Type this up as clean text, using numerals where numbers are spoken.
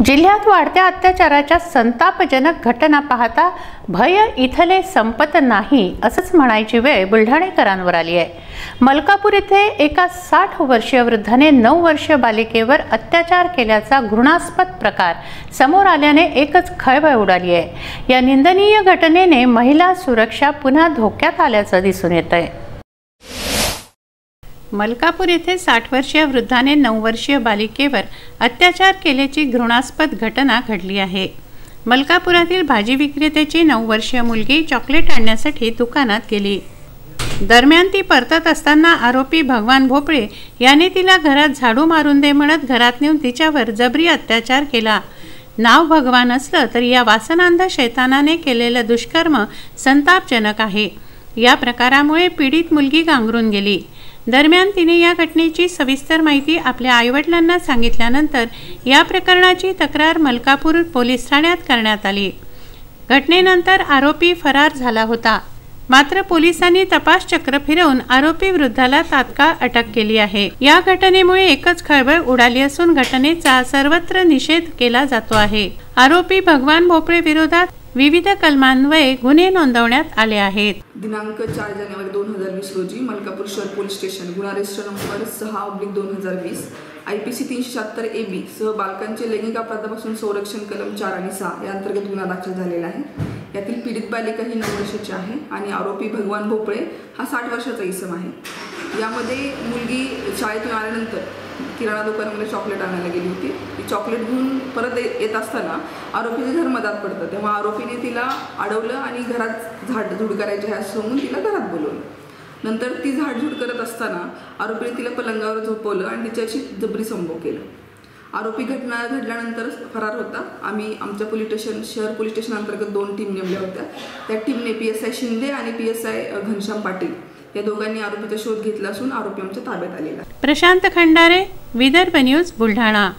जिल्ह्यात वाढत्या अत्याचाराच्या संतापजनक घटना पाहता भय इथले संपत नाही असंच म्हणायची वेळ बुलढाणेकरांवर आली आहे। मलकापूर येथे एका 60 वर्षीय वृद्धाने 9 वर्षीय बालिकेवर अत्याचार केल्याचा घृणास्पद प्रकार समोर आल्याने एकच खळबळ उडाली आहे। या निंदनीय घटनेने महिला सुरक्षा पुन्हा धोक्यात आल्याचं दिसून येतंय। मलकापूर येथे 60 वर्षीय वृद्धाने 9 वर्षीय बालिकेवर अत्याचार केल्याची घृणास्पद घटना घडली आहे। मलकापुरातील भाजी विक्रेत्याची 9 वर्षीय मुलगी चॉकलेट आणण्यासाठी दुकानात गेली। दरम्यान ती परतत असताना आरोपी भगवान भोपळे याने तिला घरात झाडू मारून दे म्हणत घरात नेऊन तिच्यावर जबरी अत्याचार केला। नाव भगवान असलं तरी या वासनांध शैतानाने केलेलं दुष्कर्म संतापजनक आहे। या प्रकारामुळे पीडित मुलगी गांगरून गेली। दरम्यान तिने या घटनेची सविस्तर माहिती आपल्या आईवडिलांना सांगितल्यानंतर या प्रकरणाची तक्रार मलकापूर पोलीस ठाण्यात करण्यात आली। घटनेनंतर आरोपी फरार झाला होता, मात्र पोलिसांनी तपास चक्र फिरवून आरोपी विरुद्धला तात्काळ अटक केली आहे। या घटनेमुळे एकच खळबळ उडाली असून घटनेचा सर्वत्र निषेध केला जातो आहे। आरोपी भगवान भोपळे विरोधात विविध कलमान्वये गुन्हे नोंदवण्यात आले आहेत। दिनांक 4 जानेवारी 2020 रोजी मलकापूर शहर पोलीस स्टेशन गुन्हा रजिस्टर नंबर 6/2020 IPC 376 AB सह बालकांचे लैंगिक अपराधापासून संरक्षण कलम 4 आणि 6 या अंतर्गत गुन्हा दाखल झालेला आहे। यातील पीडित बालिका ही 9 वर्षाची आहे आणि आरोपी भगवान भोपळे हा 60 वर्षाचा इसम आहे। यामध्ये मुलगी शाळेतून आल्यानंतर किराणा दुकानामध्ये चॉकलेट आणायला गेली होती। ती चॉकलेट घेऊन परत येत असताना आरोपीचे घर मधात पडतं, तेव्हा आरोपीने तिला अडवलं आणि घरात झाडझूड करायची आहे असं म्हणून तिला घरात बोलवलं। नंतर ती झाडझूड करत असताना आरोपीने तिला पलंगावर झोपवलं आणि तिच्याशी जबरी संभोग केला। आरोपी घटना घडल्यानंतर फरार होता। आम्ही आमच्या शहर पोलीस स्टेशन अंतर्गत 2 टीम नेमल्या होत्या। त्या टीमने PSI शिंदे आणि PSI घनश्याम पाटील या दोघांनी आरोपीचा शोध घेतला असून आरोपी आमच्या ताब्यात आलेला। प्रशांत खंडारे, विदर्भ न्यूज, बुलढाणा।